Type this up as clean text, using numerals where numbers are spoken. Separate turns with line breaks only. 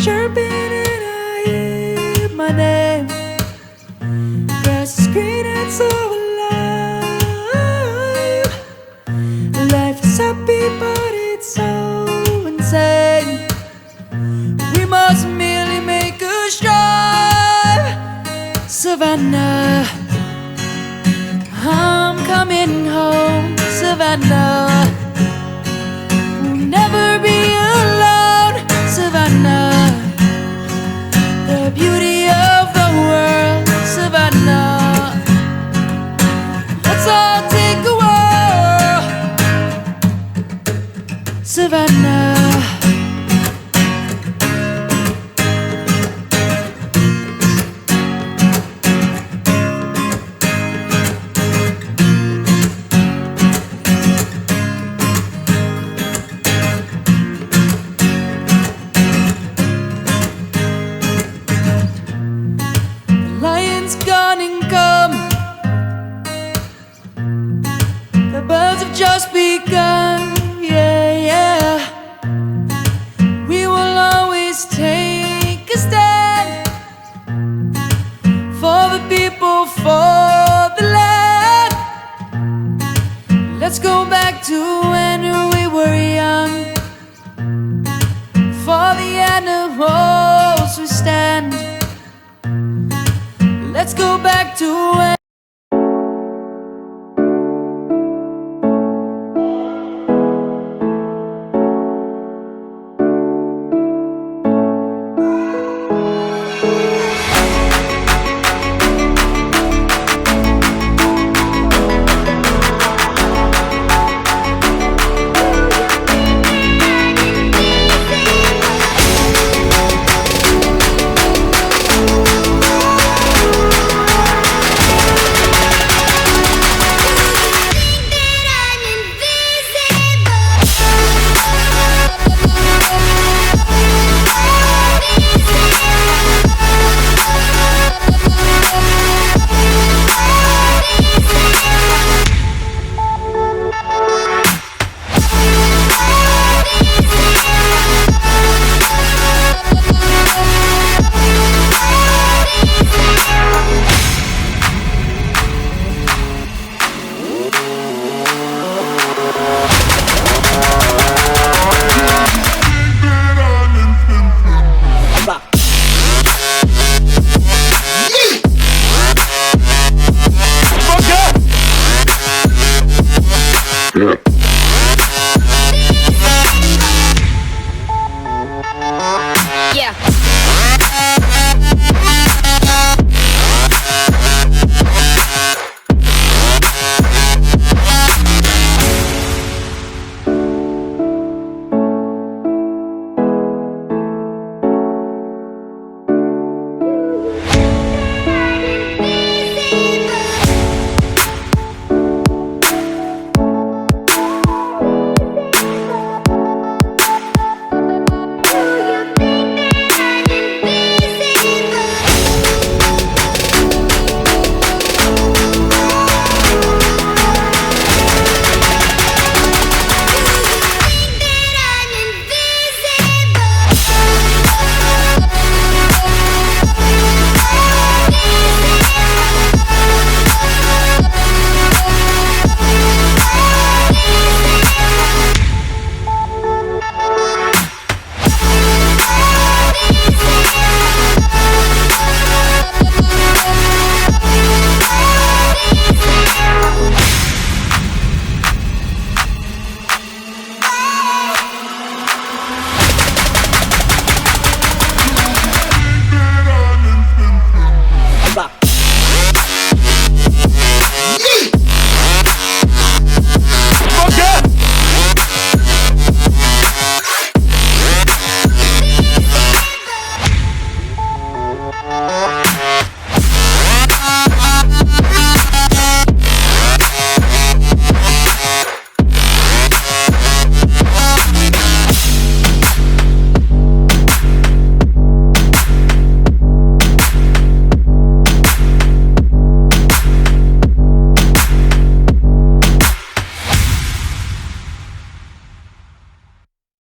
chirping and I hear my name. Grass is green and so alive. Life is happy but it's so insane. We must merely make a strive. Savannah, I'm coming home. Savannah, we'll never be alone. Savannah, the beauty of the world. Savannah, let's all take a walk. Savannah, lion's gone and come. The birds have just begun. Yeah, yeah. We will always take a stand for the people, for the land. Let's go back to when we were young. For the animals we stand. Let's go back to